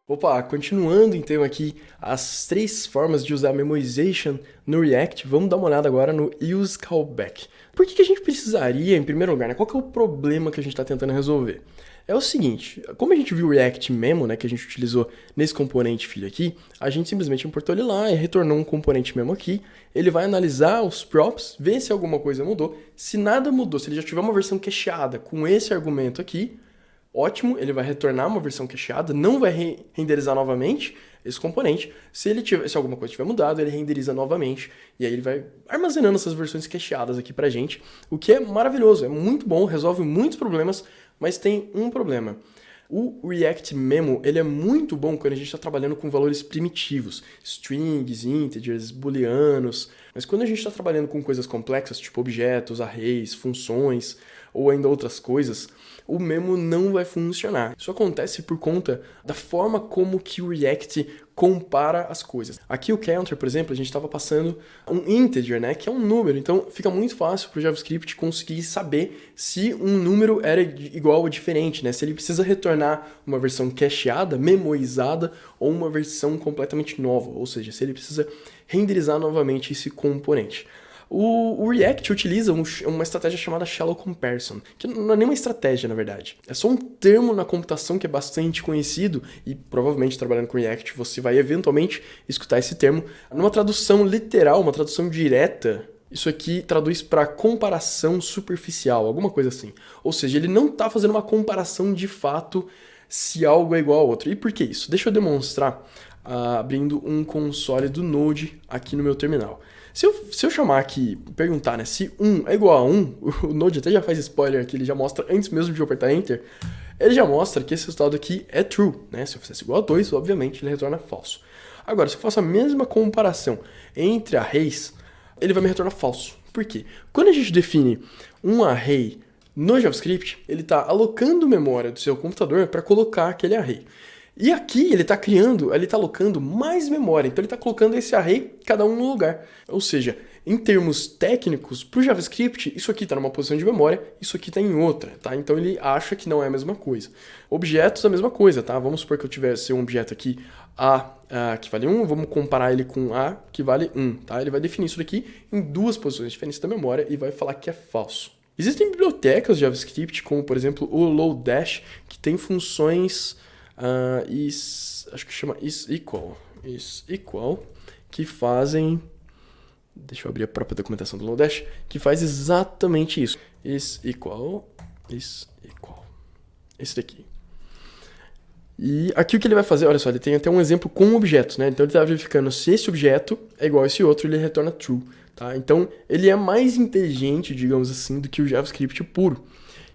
Opa, continuando então aqui as três formas de usar memoization no React, vamos dar uma olhada agora no use callback. Por que a gente precisaria, em primeiro lugar, né? Qual que é o problema que a gente está tentando resolver? É o seguinte, como a gente viu o React Memo, né, que a gente utilizou nesse componente filho aqui, a gente simplesmente importou ele lá e retornou um componente Memo aqui, ele vai analisar os props, ver se alguma coisa mudou, se nada mudou, se ele já tiver uma versão cacheada com esse argumento aqui, ótimo, ele vai retornar uma versão cacheada, não vai renderizar novamente esse componente. Se alguma coisa tiver mudado, ele renderiza novamente e aí ele vai armazenando essas versões cacheadas aqui pra gente, o que é maravilhoso, é muito bom, resolve muitos problemas, mas tem um problema. O React Memo, ele é muito bom quando a gente está trabalhando com valores primitivos, strings, integers, booleanos, mas quando a gente está trabalhando com coisas complexas, tipo objetos, arrays, funções, ou ainda outras coisas, o Memo não vai funcionar. Isso acontece por conta da forma como que o React compara as coisas. Aqui o counter, por exemplo, a gente estava passando um integer, né, que é um número, então fica muito fácil para o JavaScript conseguir saber se um número era igual ou diferente, né, se ele precisa retornar uma versão cacheada, memoizada, ou uma versão completamente nova, ou seja, se ele precisa renderizar novamente esse componente. O React utiliza uma estratégia chamada Shallow Comparison, que não é nem uma estratégia, na verdade. É só um termo na computação que é bastante conhecido e provavelmente trabalhando com React você vai eventualmente escutar esse termo. Numa tradução literal, uma tradução direta, isso aqui traduz para comparação superficial, alguma coisa assim. Ou seja, ele não está fazendo uma comparação de fato se algo é igual ao outro. E por que isso? Deixa eu demonstrar abrindo um console do Node aqui no meu terminal. Se eu chamar aqui, perguntar, né, se 1 é igual a 1, o Node até já faz spoiler aqui, ele já mostra antes mesmo de eu apertar Enter, ele já mostra que esse resultado aqui é true, né? Se eu fizesse igual a 2, obviamente ele retorna falso. Agora, se eu faço a mesma comparação entre arrays, ele vai me retornar falso. Por quê? Quando a gente define um array no JavaScript, ele está alocando memória do seu computador para colocar aquele array. E aqui ele está alocando mais memória, então ele está colocando esse array cada um no lugar. Ou seja, em termos técnicos, para o JavaScript, isso aqui está numa posição de memória, isso aqui está em outra, tá? Então ele acha que não é a mesma coisa. Objetos, a mesma coisa, tá? Vamos supor que eu tivesse um objeto aqui A que vale 1, vamos comparar ele com A que vale 1, tá? Ele vai definir isso daqui em duas posições diferentes da memória e vai falar que é falso. Existem bibliotecas de JavaScript, como por exemplo o Lodash, que tem funções acho que chama isEqual, que fazem, deixa eu abrir a própria documentação do Lodash, que faz exatamente isso, isEqual, esse daqui. E aqui o que ele vai fazer, olha só, ele tem até um exemplo com objetos, né? Então ele está verificando se esse objeto é igual a esse outro, ele retorna true, tá? Então ele é mais inteligente, digamos assim, do que o JavaScript puro.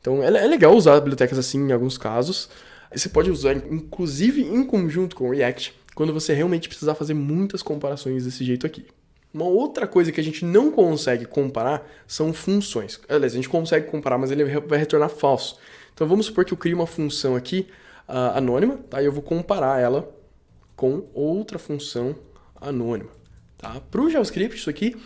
Então é legal usar bibliotecas assim em alguns casos. Você pode usar, inclusive, em conjunto com o React, quando você realmente precisar fazer muitas comparações desse jeito aqui. Uma outra coisa que a gente não consegue comparar são funções. Aliás, a gente consegue comparar, mas ele vai retornar falso. Então vamos supor que eu crio uma função aqui anônima, tá? E eu vou comparar ela com outra função anônima, tá? Para o JavaScript, isso aqui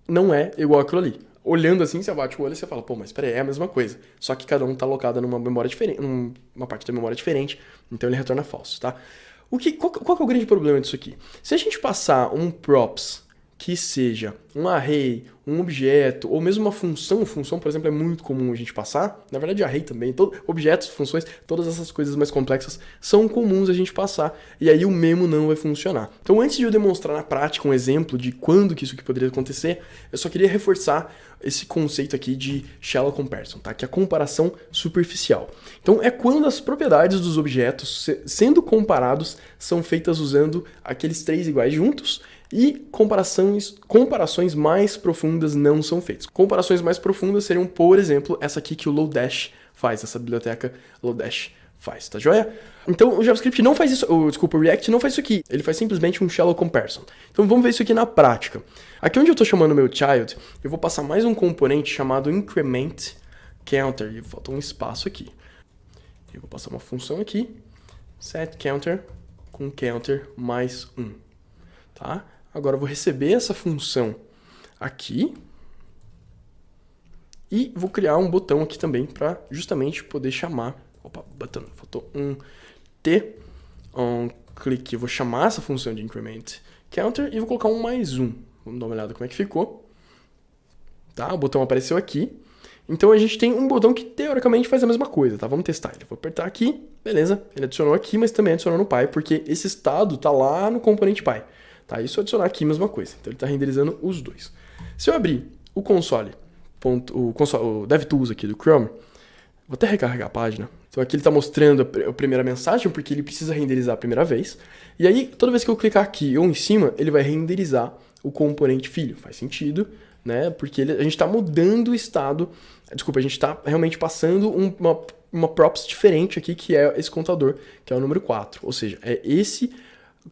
não é igual àquilo ali. Olhando assim, você bate o olho e você fala, pô, mas peraí, é a mesma coisa. Só que cada um está alocado numa memória diferente, numa parte da memória diferente, então ele retorna falso, tá? Qual que é o grande problema disso aqui? Se a gente passar um props que seja um array, um objeto, ou mesmo uma função, por exemplo, é muito comum a gente passar, na verdade array também, objetos, funções, todas essas coisas mais complexas são comuns a gente passar, e aí o memo não vai funcionar. Então antes de eu demonstrar na prática um exemplo de quando que isso aqui poderia acontecer, eu só queria reforçar esse conceito aqui de shallow comparison, tá? Que é a comparação superficial. Então é quando as propriedades dos objetos sendo comparados são feitas usando aqueles três iguais juntos, e comparações mais profundas não são feitas. Comparações mais profundas seriam, por exemplo, essa aqui que o Lodash faz, essa biblioteca Lodash faz, tá joia? Então o JavaScript não faz isso, o React não faz isso aqui, ele faz simplesmente um shallow comparison. Então vamos ver isso aqui na prática. Aqui onde eu estou chamando meu child, eu vou passar mais um componente chamado increment counter, e falta um espaço aqui. Eu vou passar uma função aqui, set counter com counter mais 1, tá? Agora eu vou receber essa função aqui e vou criar um botão aqui também para justamente poder chamar. Opa, button, faltou um T, clique, eu vou chamar essa função de increment counter e vou colocar um mais um. Vamos dar uma olhada como é que ficou. Tá? O botão apareceu aqui. Então a gente tem um botão que teoricamente faz a mesma coisa, tá? Vamos testar ele. Vou apertar aqui, beleza. Ele adicionou aqui, mas também adicionou no Py, porque esse estado tá lá no componente Py. Tá? E se eu adicionar aqui, mesma coisa. Então ele tá renderizando os dois. Se eu abrir o console, o DevTools aqui do Chrome, vou até recarregar a página. Então aqui ele está mostrando a primeira mensagem, porque ele precisa renderizar a primeira vez. E aí, toda vez que eu clicar aqui ou em cima, ele vai renderizar o componente filho. Faz sentido, né? Porque a gente está mudando o estado. Desculpa, a gente está realmente passando uma props diferente aqui, que é esse contador, que é o número 4. Ou seja, é esse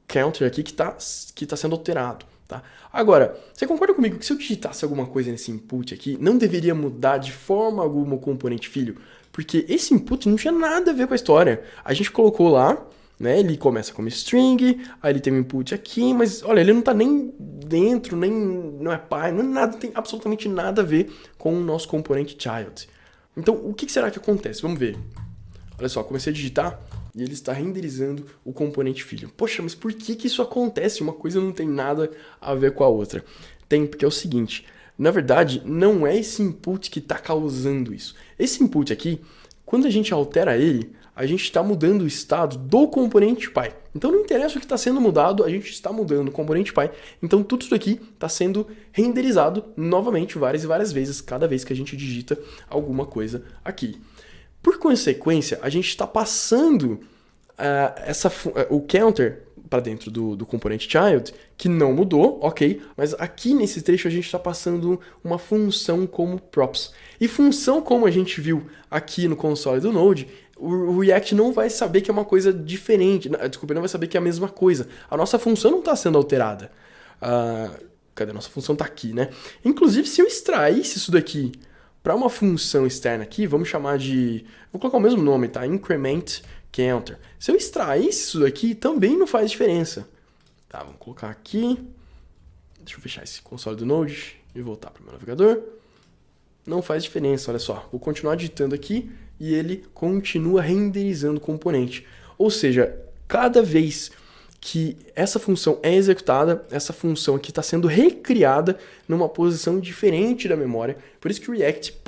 counter aqui que tá sendo alterado. Tá? Agora, você concorda comigo que se eu digitasse alguma coisa nesse input aqui, não deveria mudar de forma alguma o componente filho? Porque esse input não tinha nada a ver com a história. A gente colocou lá, né? Ele começa como string, aí ele tem um input aqui, mas olha, ele não tá nem dentro, nem não é pai, não é nada, tem absolutamente nada a ver com o nosso componente child. Então, o que será que acontece? Vamos ver. Olha só, comecei a digitar e ele está renderizando o componente filho. Poxa, mas por que isso acontece? Uma coisa não tem nada a ver com a outra. Tem, porque é o seguinte, na verdade, não é esse input que está causando isso. Esse input aqui, quando a gente altera ele, a gente está mudando o estado do componente Py. Então não interessa o que está sendo mudado, a gente está mudando o componente Py. Então tudo isso aqui está sendo renderizado novamente várias e várias vezes, cada vez que a gente digita alguma coisa aqui. Por consequência, a gente está passando o counter para dentro do componente child, que não mudou, ok, mas aqui nesse trecho a gente está passando uma função como props. E função, como a gente viu aqui no console do Node, o React não vai saber que é uma coisa diferente, desculpa, ele não vai saber que é a mesma coisa. A nossa função não está sendo alterada. Cadê? A nossa função está aqui, né? Inclusive, se eu extraísse isso daqui para uma função externa aqui, vamos chamar de... Vou colocar o mesmo nome, tá? Increment counter. Se eu extraísse isso daqui, também não faz diferença. Tá, vamos colocar aqui. Deixa eu fechar esse console do Node e voltar para o meu navegador. Não faz diferença, olha só. Vou continuar digitando aqui e ele continua renderizando o componente. Ou seja, cada vez que essa função é executada, essa função aqui está sendo recriada numa posição diferente da memória. Por isso que o React,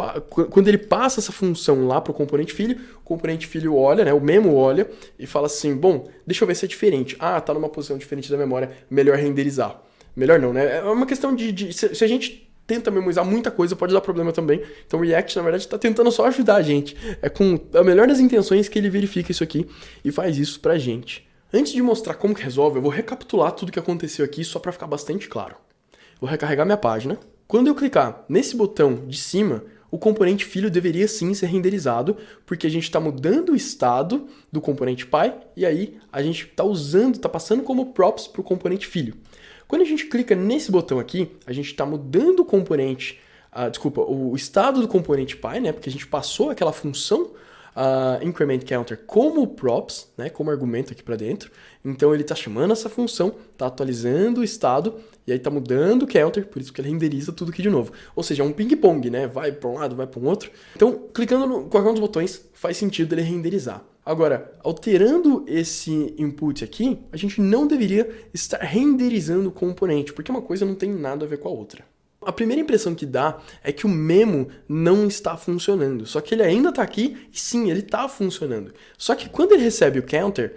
quando ele passa essa função lá para o componente filho olha, né, o memo olha e fala assim, bom, deixa eu ver se é diferente. Ah, está numa posição diferente da memória, melhor renderizar. Melhor não, né? É uma questão se a gente tenta memorizar muita coisa, pode dar problema também. Então o React, na verdade, está tentando só ajudar a gente. É com a melhor das intenções que ele verifica isso aqui e faz isso pra gente. Antes de mostrar como que resolve, eu vou recapitular tudo que aconteceu aqui só para ficar bastante claro. Vou recarregar minha página. Quando eu clicar nesse botão de cima, o componente filho deveria sim ser renderizado, porque a gente está mudando o estado do componente Py, e aí a gente está passando como props para o componente filho. Quando a gente clica nesse botão aqui, a gente está mudando o componente, o estado do componente Py, né, porque a gente passou aquela função increment counter como props, né, como argumento aqui para dentro. Então ele está chamando essa função, está atualizando o estado e aí está mudando o counter, por isso que ele renderiza tudo aqui de novo. Ou seja, é um ping-pong, né? Vai para um lado, vai para um outro. Então, clicando no qualquer um dos botões, faz sentido ele renderizar. Agora, alterando esse input aqui, a gente não deveria estar renderizando o componente, porque uma coisa não tem nada a ver com a outra. A primeira impressão que dá é que o memo não está funcionando, só que ele ainda está aqui e sim, ele está funcionando. Só que quando ele recebe o counter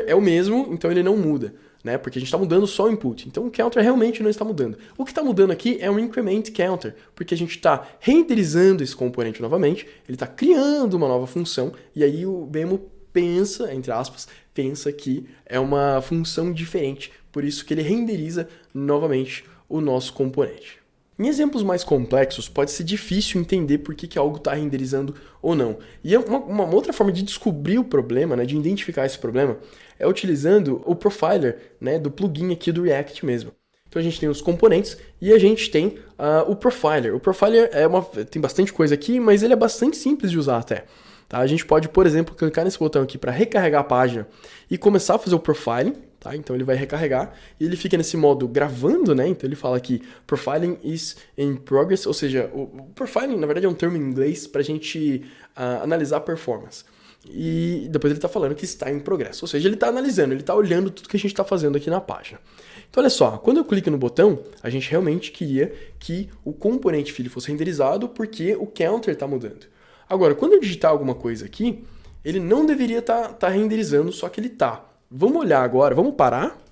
é o mesmo, então ele não muda, né? Porque a gente está mudando só o input. Então o counter realmente não está mudando. O que está mudando aqui é o increment counter, porque a gente está renderizando esse componente novamente, ele está criando uma nova função e aí o memo pensa, entre aspas, pensa que é uma função diferente, por isso que ele renderiza novamente o nosso componente. Em exemplos mais complexos, pode ser difícil entender por que algo está renderizando ou não. E uma outra forma de descobrir o problema, né, de identificar esse problema, é utilizando o profiler, né, do plugin aqui do React mesmo. Então a gente tem os componentes e a gente tem o profiler. O profiler tem bastante coisa aqui, mas ele é bastante simples de usar até. Tá? A gente pode, por exemplo, clicar nesse botão aqui para recarregar a página e começar a fazer o profiling. Tá? Então ele vai recarregar e ele fica nesse modo gravando, né? Então ele fala aqui, profiling is in progress, ou seja, o profiling na verdade é um termo em inglês para a gente analisar a performance. e depois ele está falando que está em progresso. Ou seja, ele está analisando, ele está olhando tudo que a gente está fazendo aqui na página. Então olha só, quando eu clico no botão, a gente realmente queria que o componente filho fosse renderizado porque o counter está mudando. Agora, quando eu digitar alguma coisa aqui, ele não deveria estar renderizando, só que ele está. Vamos olhar agora, vamos parar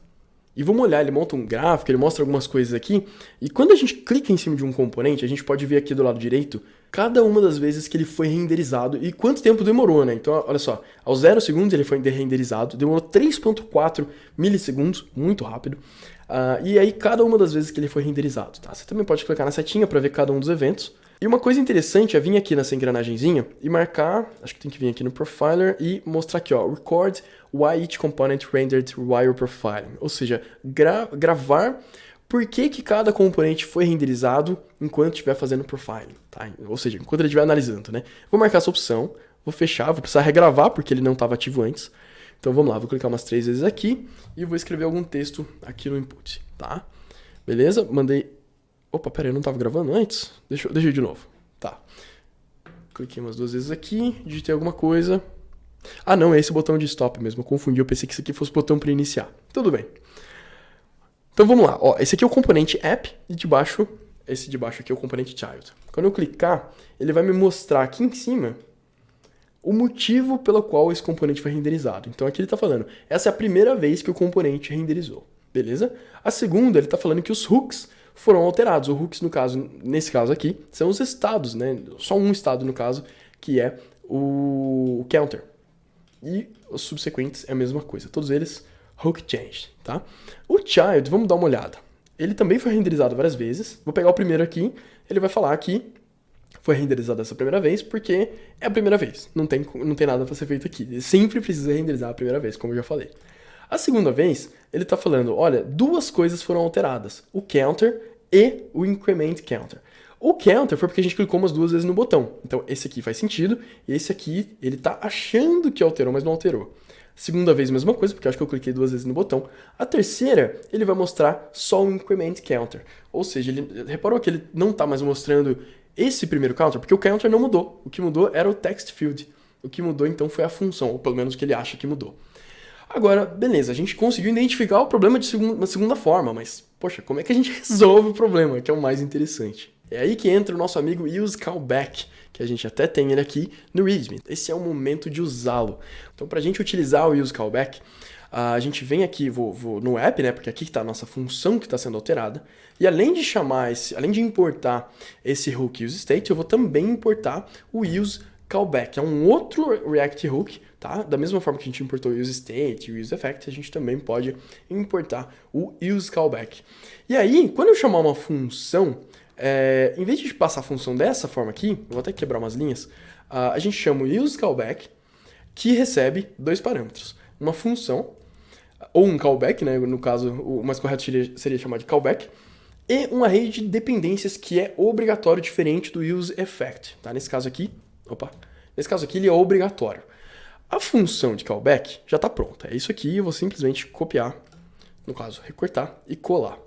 e vamos olhar, ele monta um gráfico, ele mostra algumas coisas aqui, e quando a gente clica em cima de um componente, a gente pode ver aqui do lado direito cada uma das vezes que ele foi renderizado e quanto tempo demorou, né? Então, olha só, aos 0 segundos ele foi renderizado, demorou 3.4 milissegundos, muito rápido, e aí cada uma das vezes que ele foi renderizado, tá? Você também pode clicar na setinha para ver cada um dos eventos. E uma coisa interessante é vir aqui nessa engrenagenzinha e marcar, acho que tem que vir aqui no Profiler e mostrar aqui, ó, Record why each component rendered while profiling. Ou seja, gravar por que cada componente foi renderizado enquanto estiver fazendo profiling, tá? Ou seja, enquanto ele estiver analisando, né? Vou marcar essa opção, vou fechar, vou precisar regravar porque ele não estava ativo antes. Então vamos lá, vou clicar umas 3 vezes aqui e vou escrever algum texto aqui no input, tá? Beleza? Mandei... Opa, pera aí, eu não estava gravando antes? Deixa eu ir de novo. Tá. Cliquei umas 2 vezes aqui, digitei alguma coisa. Ah, não, é esse botão de stop mesmo. Eu confundi, eu pensei que isso aqui fosse o botão para iniciar. Tudo bem. Então vamos lá. Ó, esse aqui é o componente app e esse de baixo aqui é o componente child. Quando eu clicar, ele vai me mostrar aqui em cima o motivo pelo qual esse componente foi renderizado. Então aqui ele está falando, essa é a primeira vez que o componente renderizou. Beleza? A segunda, ele está falando que os hooks foram alterados. Os hooks, no caso, nesse caso aqui, são os estados, né? Só um estado, no caso, que é o counter. E os subsequentes é a mesma coisa. Todos eles, hook changed, tá? O child, vamos dar uma olhada. Ele também foi renderizado várias vezes. Vou pegar o primeiro aqui. Ele vai falar que foi renderizado essa primeira vez porque é a primeira vez. Não tem nada para ser feito aqui. Ele sempre precisa renderizar a primeira vez, como eu já falei. A segunda vez, ele está falando, olha, 2 coisas foram alteradas, o counter e o increment counter. O counter foi porque a gente clicou umas 2 vezes no botão, então esse aqui faz sentido, e esse aqui, ele está achando que alterou, mas não alterou. Segunda vez, mesma coisa, porque eu acho que eu cliquei 2 vezes no botão. A terceira, ele vai mostrar só o increment counter, ou seja, ele reparou que ele não está mais mostrando esse primeiro counter, porque o counter não mudou, o que mudou era o text field, o que mudou então foi a função, ou pelo menos o que ele acha que mudou. Agora, beleza, a gente conseguiu identificar o problema de uma segunda forma, mas, poxa, como é que a gente resolve o problema, que é o mais interessante? É aí que entra o nosso amigo useCallback, que a gente até tem ele aqui no README. Esse é o momento de usá-lo. Então, para a gente utilizar o useCallback, a gente vem aqui, vou no app, né, porque aqui está a nossa função que está sendo alterada, e além de importar esse hook useState, eu vou também importar o useCallback, é um outro React Hook, tá? Da mesma forma que a gente importou o useState e o useEffect, a gente também pode importar o useCallback. E aí, quando eu chamar uma função, em vez de passar a função dessa forma aqui, eu vou até quebrar umas linhas, a gente chama o useCallback, que recebe 2 parâmetros. Uma função, ou um callback, né? No caso, o mais correto seria chamar de callback, e um array de dependências que é obrigatório, diferente do useEffect, tá? Nesse caso aqui, ele é obrigatório. A função de callback já está pronta. É isso aqui, eu vou simplesmente copiar, no caso, recortar e colar.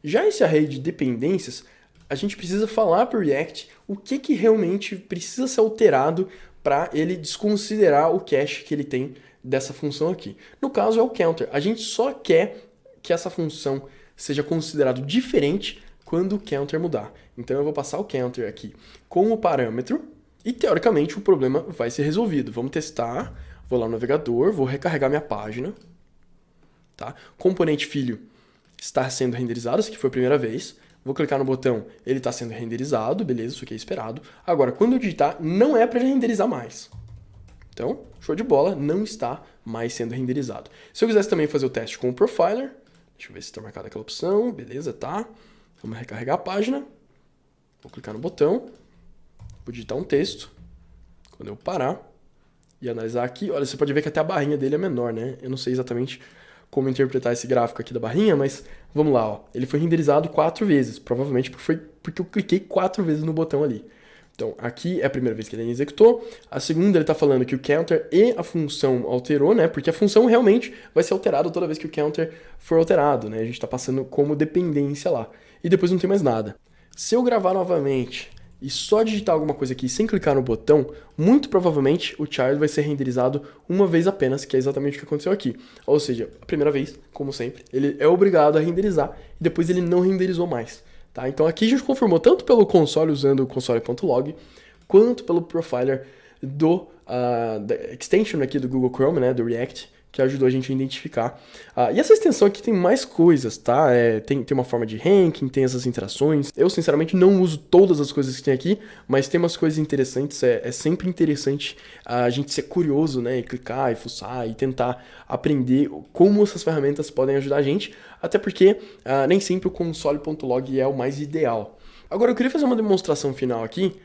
Já esse array de dependências, a gente precisa falar para o React o que realmente precisa ser alterado para ele desconsiderar o cache que ele tem dessa função aqui. No caso é o counter. A gente só quer que essa função seja considerado diferente quando o counter mudar. Então eu vou passar o counter aqui com o parâmetro e teoricamente o problema vai ser resolvido. Vamos testar. Vou lá no navegador, vou recarregar minha página. Tá? Componente filho está sendo renderizado, essa aqui foi a primeira vez. Vou clicar no botão, ele está sendo renderizado, beleza, isso aqui é esperado. Agora, quando eu digitar, não é para ele renderizar mais. Então, show de bola, não está mais sendo renderizado. Se eu quisesse também fazer o teste com o Profiler, deixa eu ver se está marcada aquela opção, beleza, tá. Vamos recarregar a página, vou clicar no botão, vou digitar um texto. Quando eu parar e analisar aqui, olha, você pode ver que até a barrinha dele é menor, né? Eu não sei exatamente como interpretar esse gráfico aqui da barrinha, mas vamos lá, ó. Ele foi renderizado 4 vezes, provavelmente porque eu cliquei 4 vezes no botão ali. Então, aqui é a primeira vez que ele executou. A segunda, ele está falando que o counter e a função alterou, né? Porque a função realmente vai ser alterada toda vez que o counter for alterado, né? A gente está passando como dependência lá. E depois não tem mais nada. Se eu gravar novamente e só digitar alguma coisa aqui sem clicar no botão, muito provavelmente o child vai ser renderizado uma vez apenas, que é exatamente o que aconteceu aqui. Ou seja, a primeira vez, como sempre, ele é obrigado a renderizar e depois ele não renderizou mais. Tá? Então aqui a gente confirmou tanto pelo console usando o console.log, quanto pelo profiler da extension aqui do Google Chrome, né, do React, que ajudou a gente a identificar. E essa extensão aqui tem mais coisas, tá? Tem uma forma de ranking, tem essas interações. Eu, sinceramente, não uso todas as coisas que tem aqui, mas tem umas coisas interessantes. É sempre interessante a gente ser curioso, né? E clicar, e fuçar, e tentar aprender como essas ferramentas podem ajudar a gente, até porque nem sempre o console.log é o mais ideal. Agora, eu queria fazer uma demonstração final aqui.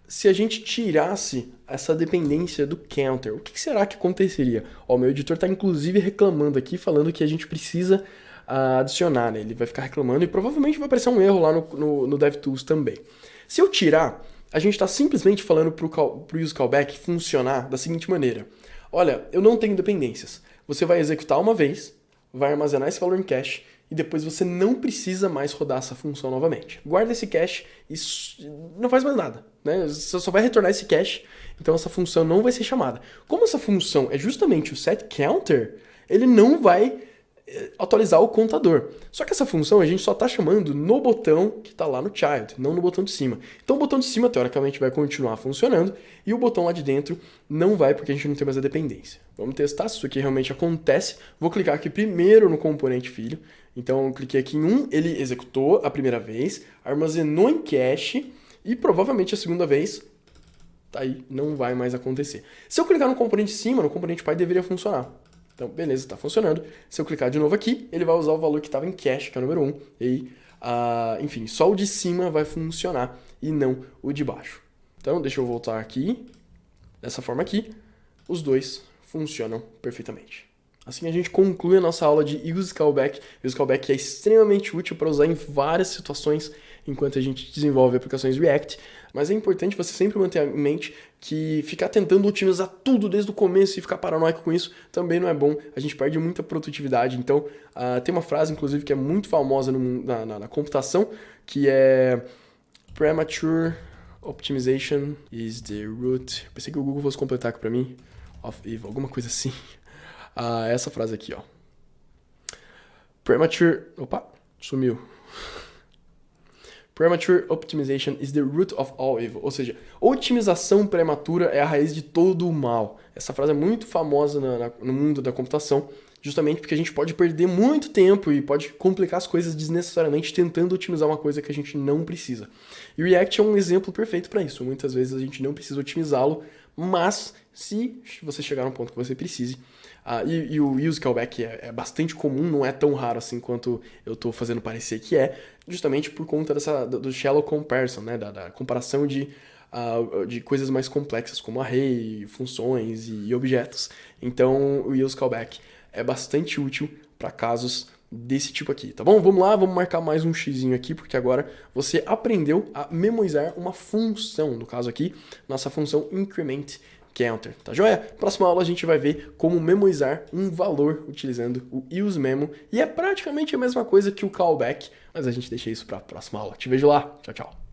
Se a gente tirasse essa dependência do counter, o que será que aconteceria? Ó, o meu editor está inclusive reclamando aqui, falando que a gente precisa adicionar, né? Ele vai ficar reclamando e provavelmente vai aparecer um erro lá no DevTools também. Se eu tirar, a gente está simplesmente falando para o useCallback funcionar da seguinte maneira. Olha, eu não tenho dependências. Você vai executar uma vez, vai armazenar esse valor em cache, e depois você não precisa mais rodar essa função novamente. Guarda esse cache e não faz mais nada, né? Você só vai retornar esse cache, então essa função não vai ser chamada. Como essa função é justamente o setCounter, ele não vai atualizar o contador. Só que essa função a gente só está chamando no botão que está lá no child, não no botão de cima. Então o botão de cima, teoricamente, vai continuar funcionando e o botão lá de dentro não vai, porque a gente não tem mais a dependência. Vamos testar se isso aqui realmente acontece. Vou clicar aqui primeiro no componente filho. Então eu cliquei aqui em 1, ele executou a primeira vez, armazenou em cache e provavelmente a segunda vez, tá aí, não vai mais acontecer. Se eu clicar no componente de cima, no componente pai deveria funcionar. Então, beleza, está funcionando. Se eu clicar de novo aqui, ele vai usar o valor que estava em cache, que é o número 1. E, enfim, só o de cima vai funcionar e não o de baixo. Então, deixa eu voltar aqui. Dessa forma aqui, os dois funcionam perfeitamente. Assim a gente conclui a nossa aula de useCallback. useCallback é extremamente útil para usar em várias situações enquanto a gente desenvolve aplicações React, mas é importante você sempre manter em mente que ficar tentando otimizar tudo desde o começo e ficar paranoico com isso também não é bom, a gente perde muita produtividade. Então, tem uma frase, inclusive, que é muito famosa na computação, que é Premature Optimization is the root... Pensei que o Google fosse completar aqui para mim, of evil, alguma coisa assim. Essa frase aqui, ó. Premature... Opa, sumiu. Premature optimization is the root of all evil. Ou seja, otimização prematura é a raiz de todo o mal. Essa frase é muito famosa no mundo da computação, justamente porque a gente pode perder muito tempo e pode complicar as coisas desnecessariamente tentando otimizar uma coisa que a gente não precisa. E o React é um exemplo perfeito para isso. Muitas vezes a gente não precisa otimizá-lo, mas se você chegar num ponto que você precise, e o useCallback é bastante comum, não é tão raro assim quanto eu estou fazendo parecer que é, justamente por conta do shallow comparison, né, da comparação de coisas mais complexas, como array, funções e objetos. Então o useCallback é bastante útil para casos desse tipo aqui, tá bom? Vamos lá, vamos marcar mais um xizinho aqui, porque agora você aprendeu a memorizar uma função, no caso aqui, nossa função incrementCounter, tá joia? Próxima aula a gente vai ver como memorizar um valor utilizando o useMemo, e é praticamente a mesma coisa que o callback, mas a gente deixa isso para a próxima aula. Te vejo lá, tchau, tchau!